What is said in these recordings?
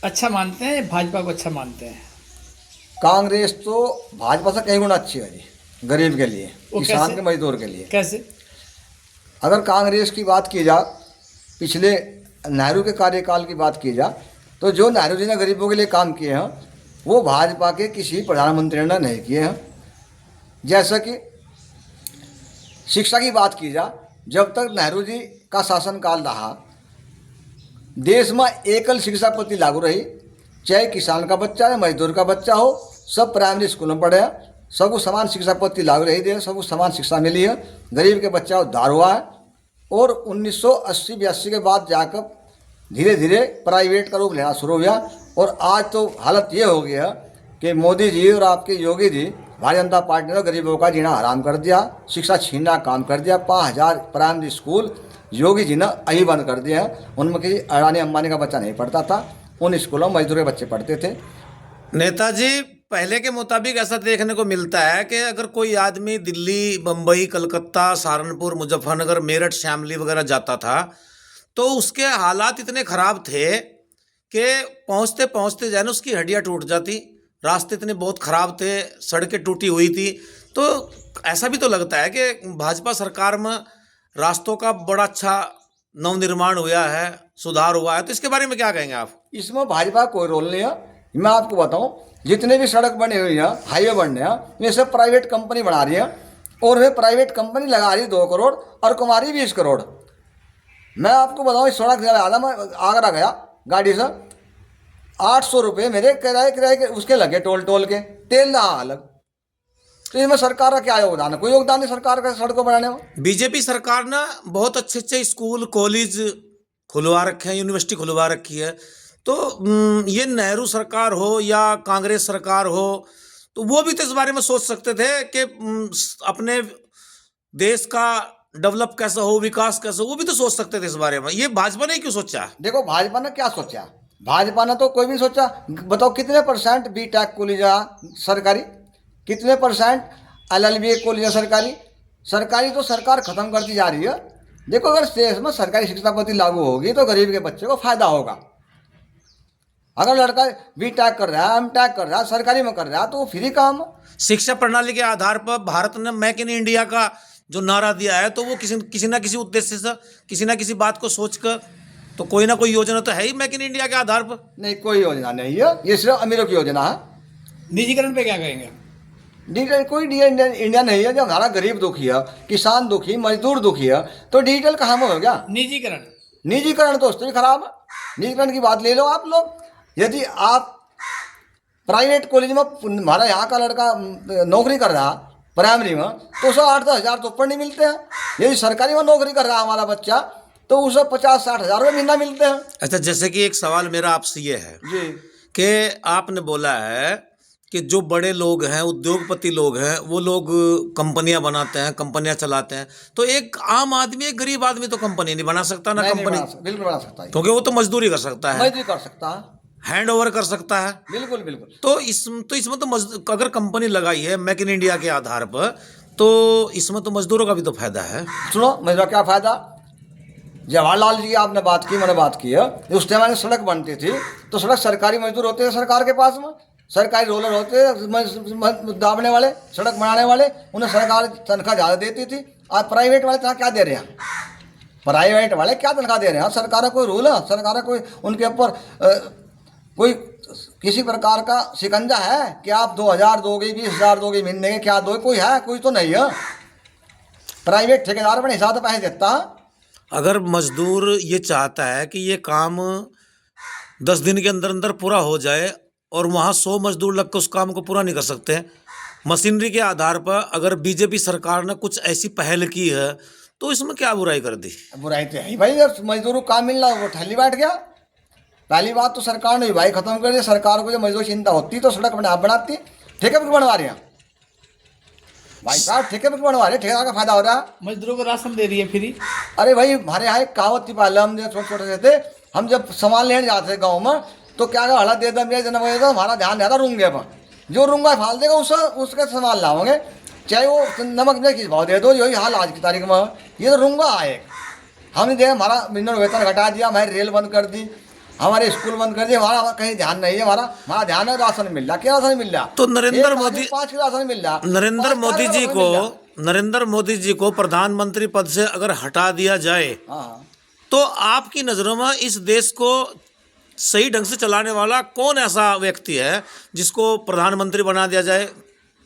अच्छा मानते हैं, भाजपा को अच्छा मानते हैं? कांग्रेस तो भाजपा से कई गुना अच्छी है जी, गरीब के लिए, वो किसान कैसे? के, मजदूर के लिए। कैसे? अगर कांग्रेस की बात की जा, पिछले नेहरू के कार्यकाल की बात की जा, तो जो नेहरू जी ने गरीबों के लिए काम किए हैं वो भाजपा के किसी प्रधानमंत्री ने नहीं किए हैं। जैसा कि शिक्षा की बात की जा, जब तक नेहरू जी का शासनकाल रहा, देश में एकल शिक्षा पद्धति लागू रही। चाहे किसान का बच्चा या मजदूर का बच्चा हो, सब प्राइमरी स्कूल में पढ़े हैं, सबको समान शिक्षा पद्धति लागू रही है, सबको समान शिक्षा मिली है। गरीब के बच्चा उद्धार हुआ है। और 1980-82 के बाद जाकर धीरे धीरे प्राइवेट का रूप लेना शुरू हुआ। और आज तो हालत ये हो गया कि मोदी जी और आपके योगी जी, भारतीय जनता पार्टी ने गरीबों का जीना हराम कर दिया, शिक्षा छीनना काम कर दिया। 5000 प्राइमरी स्कूल योगी जी ने अभी बंद कर दिया है। उनमें किसी अडानी अंबानी का बच्चा नहीं पढ़ता था, उन स्कूलों में मजदूर के बच्चे पढ़ते थे। नेताजी, पहले के मुताबिक ऐसा देखने को मिलता है कि अगर कोई आदमी दिल्ली, बम्बई, कलकत्ता, सहारनपुर, मुजफ्फरनगर, मेरठ, शामली वगैरह जाता था तो उसके हालात इतने ख़राब थे कि पहुंचते पहुंचते जो है ना उसकी हड्डियाँ टूट जाती। रास्ते इतने बहुत ख़राब थे, सड़कें टूटी हुई थी। तो ऐसा भी तो लगता है कि भाजपा सरकार में रास्तों का बड़ा अच्छा नवनिर्माण हुआ है, सुधार हुआ है। तो इसके बारे में क्या कहेंगे आप? इसमें भाजपा का कोई रोल नहीं है। मैं आपको बताऊं, जितने भी सड़क बनी हुई हैं, हाईवे बन रहे हैं, ये सब प्राइवेट कंपनी बना रही है। और वे प्राइवेट कंपनी लगा रही 2 करोड़ और कमा रही 20 करोड़। मैं आपको बताऊं, इस सड़क से आधा मैं आगरा गया गाड़ी से, 800 रुपये मेरे किराए के उसके लगे, टोल के तेल रहा अलग। तो इसमें सरकार का क्या योगदान है? कोई योगदान नहीं सरकार का सड़कों बनाने में। बीजेपी सरकार ने बहुत अच्छे अच्छे स्कूल, कॉलेज खुलवा रखे हैं, यूनिवर्सिटी खुलवा रखी है। तो ये नेहरू सरकार हो या कांग्रेस सरकार हो, तो वो भी तो इस बारे में सोच सकते थे कि अपने देश का डेवलप कैसा हो, विकास कैसा हो, वो भी तो सोच सकते थे इस बारे में। ये भाजपा ने क्यों सोचा? देखो भाजपा ने क्या सोचा, भाजपा ने तो कोई भी सोचा। बताओ कितने % बी.टेक कॉलेज सरकारी, कितने % LLB कॉलेज सरकारी। सरकारी तो सरकार खत्म करती जा रही है। देखो, अगर देश में सरकारी शिक्षा पद्धति लागू होगी तो गरीब के बच्चे को फायदा होगा। अगर लड़का बी.टेक कर रहा है, M.Tech कर रहा है, सरकारी में कर रहा है, तो वो फ्री काम। शिक्षा प्रणाली के आधार पर भारत ने मेक इन इंडिया का जो नारा दिया है, तो वो किसी ना किसी उद्देश्य से, किसी ना किसी बात को सोचकर, तो कोई ना कोई योजना तो है ही मेक इन इंडिया के आधार पर। नहीं, कोई योजना नहीं है, ये सिर्फ अमीरों की योजना है। निजीकरण पे क्या कहेंगे? डिजिटल कोई इंडिया नहीं है। जब हमारा गरीब दुखी है, किसान दुखी, मजदूर दुखी है, तो डिजिटल कहाँ में हो गया? निजीकरण? निजीकरण तो उससे भी खराब है। निजीकरण की बात ले लो आप लोग। यदि आप प्राइवेट कॉलेज में, हमारा यहाँ का लड़का नौकरी कर रहा प्राइमरी में, तो उसे 8-10 हज़ार तो ऊपर नहीं मिलते हैं। यदि सरकारी में नौकरी कर रहा हमारा बच्चा, तो उसे 50-60 हज़ार रुपये महीना मिलते हैं। अच्छा, जैसे कि एक सवाल मेरा आपसे ये है जी, कि आपने बोला है कि जो बड़े लोग हैं, उद्योगपति लोग हैं, वो लोग कंपनियां बनाते हैं, कंपनियां चलाते हैं। तो एक आम आदमी, एक गरीब आदमी तो कंपनी नहीं बना सकता ना? कंपनी बिल्कुल बना सकता है, क्योंकि वो तो मजदूरी कर सकता है, मजदूरी कर सकता है, हैंड ओवर कर सकता है। बिल्कुल बिल्कुल। तो इसमें तो अगर कंपनी लगाई है मेक इन इंडिया के आधार पर, तो इसमें तो मजदूरों का भी तो फायदा है। सुनो, मजदूर क्या फायदा? जवाहरलाल जी की आपने बात की, मैंने बात की है। उस टाइम में सड़क बनती थी तो सड़क सरकारी मजदूर होते थे सरकार के पास में, सरकारी रोलर होते थे दाबने वाले, सड़क बनाने वाले, उन्हें सरकार तनख्वाह ज़्यादा देती थी। आज प्राइवेट वाले तनख्वाह क्या दे रहे हैं? प्राइवेट वाले क्या तनख्वाह दे रहे हैं? सरकार का कोई रूल है? सरकार का कोई उनके ऊपर कोई किसी प्रकार का शिकंजा है कि आप 2000 दोगे, 20,000 दोगे महीने के? क्या दोगे? कोई है? कोई तो नहीं है। प्राइवेट ठेकेदार अपने हिसाब से पैसे देता है। अगर मजदूर ये चाहता है कि ये काम 10 दिन के अंदर अंदर पूरा हो जाए और वहाँ 100 मजदूर लगकर उस काम को पूरा नहीं कर सकते, मशीनरी के आधार पर अगर बीजेपी सरकार ने कुछ ऐसी पहल की है, तो इसमें क्या बुराई कर दी? बुराई तो है भाई, जब मजदूरों को काम मिल रहा वो ठल्ली बैठ गया। पहली बात तो सरकार ने भाई खत्म कर दिया। सरकार को जब मजदूर चिंता होती तो सड़क आप बनाती। ठेके पर बनवा रहे हैं भाई साहब, ठेके पर बनवा रहे, ठेकेदार का फायदा हो रहा है। मजदूरों को राशन दे रही है फ्री। अरे भाई, हमारे यहाँ एक कहावत थी पहले, हम जब छोटे छोटे थे, हम जब सामान लेने जाते थे गाँव में, तो क्या कहा, हड़ा दे दो मेरे जन्म दे दो, हमारा ध्यान रहता रूंगे पर। जो रूंगा फाल देगा उसका सामान लाओगे, चाहे वो नमक में किस भाव दे दो। यही हाल आज की तारीख में। ये तो रूंगा आए, हमने देखा हमारा मिनिमम वेतन घटा दिया, हमारी रेल बंद कर दी, हमारे स्कूल बंद कर दिए, हमारा कहीं ध्यान नहीं है, हमारा ध्यान है राशन मिल रहा, क्या राशन मिल रहा? तो नरेंद्र मोदी 5 किलो राशन मिल रहा। नरेंद्र मोदी जी को प्रधानमंत्री पद से अगर हटा दिया जाए, हाँ, तो आपकी नजरों में इस देश को सही ढंग से चलाने वाला कौन ऐसा व्यक्ति है जिसको प्रधानमंत्री बना दिया जाए?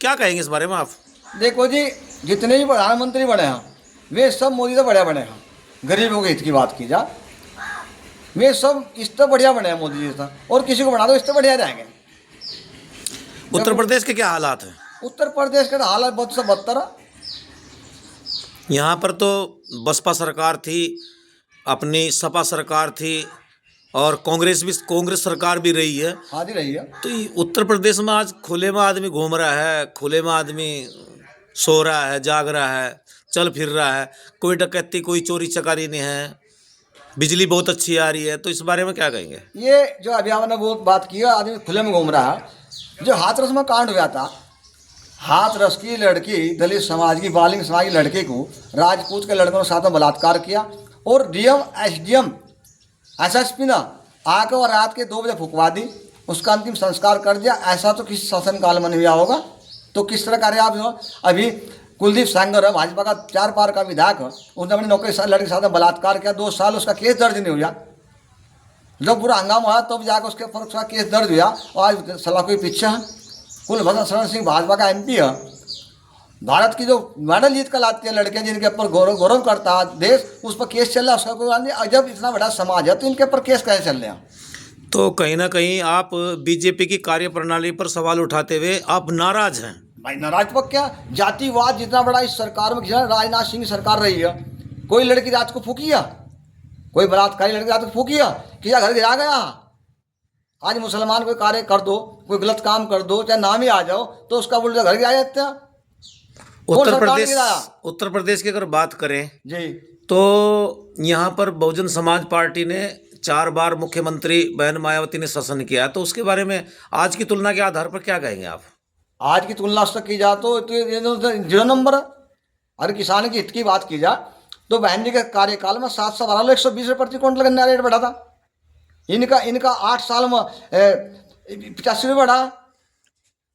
क्या कहेंगे इस बारे में आप? देखो जी, जितने भी प्रधानमंत्री बने हैं वे सब मोदी से बढ़िया बने हैं। गरीबों के हित की बात की जा, वे सब इससे बढ़िया बने हैं मोदी जी से, और किसी को बना दो इससे बढ़िया जाएंगे। उत्तर प्रदेश के क्या हालात हैं? उत्तर प्रदेश का हालत बहुत से बदतर है। यहाँ पर तो बसपा सरकार थी, अपनी सपा सरकार थी, और कांग्रेस सरकार भी रही है। आदि रही है। तो ये उत्तर प्रदेश में आज खुले में आदमी घूम रहा है, खुले में आदमी सो रहा है, जाग रहा है, चल फिर रहा है, कोई डकैती कोई चोरी चकारी नहीं है, बिजली बहुत अच्छी आ रही है। तो इस बारे में क्या कहेंगे? ये जो अभी आपने वो बात की है, आदमी खुले में घूम रहा है। जो हाथरस में कांड हुआ था, हाथरस की लड़की, दलित समाज की, बालिंग समाज की लड़के को राजपूत के लड़कों के साथ में बलात्कार किया, और डीएम एसडीएम एसएसपी ने आकर और रात के 2 बजे फुकवा दी, उसका अंतिम संस्कार कर दिया। ऐसा तो किसी शासनकाल में नहीं हुआ होगा। तो किस तरह कार्य आप जो अभी कुलदीप सेंगर है, भाजपा का 4 पार का विधायक है, उसने अपनी नौकरी लड़के के साथ में बलात्कार किया, 2 साल उसका केस दर्ज नहीं हुआ। जब पूरा हंगामा हुआ तब जाकर उसके ऊपर उसका केस दर्ज हुआ, और आज सलाह कोई पीछे है। कुलभूषण शरण सिंह भाजपा का एमपी है, भारत की जो मेडल जीत कर लाती है लड़के जिनके ऊपर गौरव करता है देश, उस पर केस चल रहा है, उसका कोई नहीं। जब इतना बड़ा समाज है तो इनके ऊपर केस कैसे चल रहे हैं? तो कहीं ना कहीं आप बीजेपी की कार्यप्रणाली पर सवाल उठाते हुए आप नाराज हैं। भाई नाराज पर क्या, जातिवाद जितना बड़ा इस सरकार में, राजनाथ सिंह की सरकार रही है, कोई लड़की रात को फूकी है, कोई बलात्कारी लड़की रात को फूकी है, किसी घर गिरा गया। आज मुसलमान कोई कार्य कर दो, कोई गलत काम कर दो, चाहे नाम ही आ जाओ, तो उसका उल्टा घर गिरा जाते हैं। उत्तर प्रदेश की अगर बात करें जी, तो यहाँ पर बहुजन समाज पार्टी ने 4 बार मुख्यमंत्री बहन मायावती ने शासन किया, तो उसके बारे में आज की तुलना के आधार पर क्या कहेंगे आप? आज की तुलना से की जाए तो ये 0 नंबर है। अगर किसान के हित की बात की जाए तो बहन जी के कार्यकाल में 712 120 रुपये प्रति क्विंटल गन्ना रेट बढ़ा था। इनका 8 साल में 85 रुपये बढ़ा।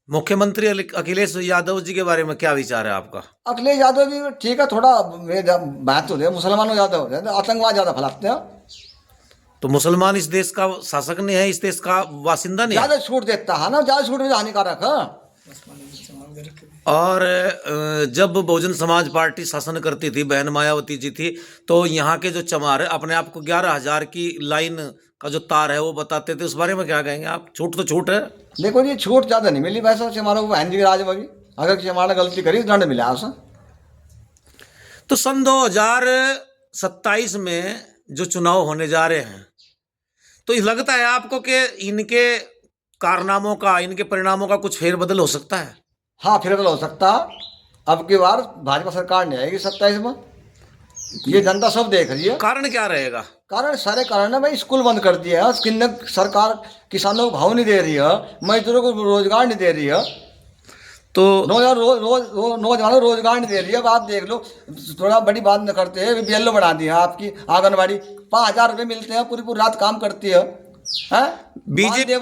मुख्यमंत्री अखिलेश यादव जी के बारे में क्या विचार है आपका? अखिलेश यादव जी ठीक है, थोड़ा बात हो मुसलमानों ज़्यादा हो जाए, आतंकवाद ज़्यादा फैलाते हैं। तो मुसलमान इस देश का शासक नहीं है, इस देश का वासिंदा नहीं है। ज़्यादा छूट देता है ना, ज़्यादा छूट भी हानिकारक है। और जब बहुजन समाज पार्टी शासन करती थी, बहन मायावती जी थी, तो यहाँ के जो चमार अपने आप को 11,000 की लाइन का जो तार है वो बताते थे, उस बारे में क्या कहेंगे आप? छूट तो छूट है। देखो जी, छूट ज़्यादा नहीं मिली वैसे चमारों को बहन जी के राज में भी, अगर चमार ने गलती करी दंड मिला उसे। तो सन 2027 में जो चुनाव होने जा रहे हैं, तो लगता है आपको कि इनके कारनामों का, इनके परिणामों का कुछ फेरबदल हो सकता है? हाँ, फेरबदल हो सकता है। अब की बार भाजपा सरकार नहीं आएगी 27 में, ये जनता सब देख रही है। कारण क्या रहेगा? कारण सारे कारण है भाई, स्कूल बंद कर दिया है, सरकार किसानों को भाव नहीं दे रही है, मजदूरों को रोजगार नहीं दे रही है, तो नौजवानों को रोजगार नहीं दे रही है। अब आप देख लो, थोड़ा बड़ी बात न करते हैं, BLO बढ़ा दी है आपकी आंगनबाड़ी, 5,000 रुपये मिलते हैं, पूरी रात काम करती है। बीजेपी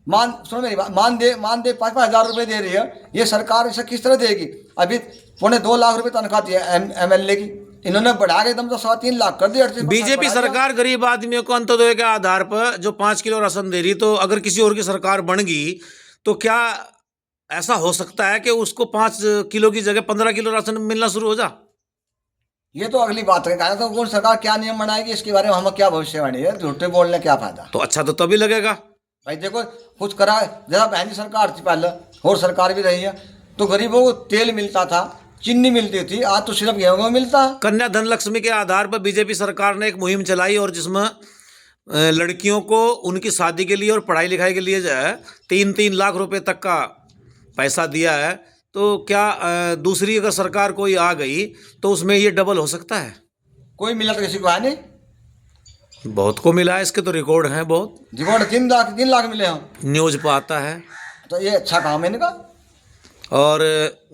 सुनो मेरी बात, मानदेय 5,000 रुपये दे रही है। ये सरकार इसे किस तरह देगी? अभी 2.25 लाख रुपये तनख्वाह दी है MLA की, इन्होंने बढ़ा के एकदम तो 3.25 लाख कर दिया। बीजेपी सरकार गरीब आदमियों को अंत्योदय के आधार पर जो 5 किलो राशन दे रही, तो अगर किसी और की सरकार बन गई तो क्या ऐसा हो सकता है कि उसको 5 किलो की जगह 15 किलो राशन मिलना शुरू हो जा? ये तो अगली बात है, तो कौन सरकार क्या नियम बनाएगी इसके बारे में हमें क्या भविष्यवाणी है? झूठे बोलने क्या फायदा? तो अच्छा तो तभी लगेगा भाई। देखो कुछ करा, जरा बहन सरकार थी पहले, और सरकार भी रही है, तो गरीबों को तेल मिलता था, चीनी मिलती थी, आज तो सिर्फ गेहूं मिलता है। कन्या धन लक्ष्मी के आधार पर बीजेपी सरकार ने एक मुहिम चलाई, और जिसमें लड़कियों को उनकी शादी के लिए और पढ़ाई लिखाई के लिए जो है 3-3 लाख रुपए तक का पैसा दिया है। तो क्या दूसरी अगर सरकार कोई आ गई तो उसमें ये डबल हो सकता है? कोई मिला तो किसी को है नहीं, बहुत को मिला है, इसके तो रिकॉर्ड हैं, बहुत रिकॉर्ड 3 लाख मिले हैं, न्यूज पर आता है। तो ये अच्छा काम है इनका। और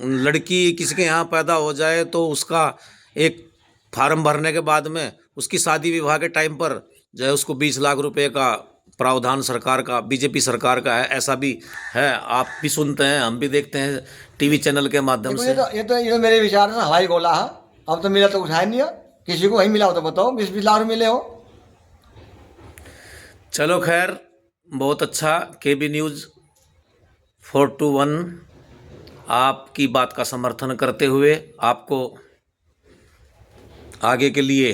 लड़की किसी के यहाँ पैदा हो जाए तो उसका एक फार्म भरने के बाद में उसकी शादी विवाह के टाइम पर जो है उसको 20 लाख रुपए का प्रावधान सरकार का, बीजेपी सरकार का है, ऐसा भी है। आप भी सुनते हैं, हम भी देखते हैं टीवी चैनल के माध्यम देखो, से। ये तो मेरे विचार से हवाई गोला है। अब तो मिला तो उठाया नहीं है, किसी को वही मिला हो तो बताओ, 20-20 लाख मिले हो। चलो खैर, बहुत अच्छा। केबी न्यूज़ 421 आपकी बात का समर्थन करते हुए आपको आगे के लिए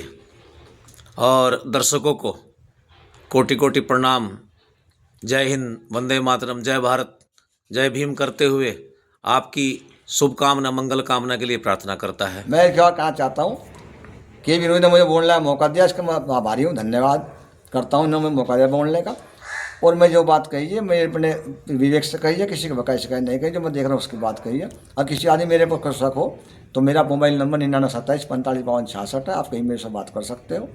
और दर्शकों को कोटि कोटि प्रणाम। जय हिंद, वंदे मातरम, जय भारत, जय भीम करते हुए आपकी शुभकामना, मंगल कामना के लिए प्रार्थना करता है। मैं क्या कहना चाहता हूँ कि विनोद ने मुझे बोलने का मौका दिया, इसका मैं आभारी हूँ, धन्यवाद करता हूँ इन्होंने मौका दिया बोलने का। और मैं जो बात कही है मैं अपने विवेक से कही है, किसी को बकाया शिकायत नहीं कही, जो मैं देख रहा हूँ उसकी बात कही है। और किसी आदमी मेरे पर कर शक हो तो मेरा मोबाइल नंबर 9927455266 है, आप कहीं मेरे से बात कर सकते हो।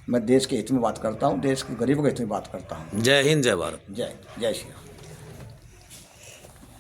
मैं देश के हित में बात करता हूँ, देश के गरीबों के हित में बात करता हूँ। जय हिंद, जय भारत। जय जय श्री राम।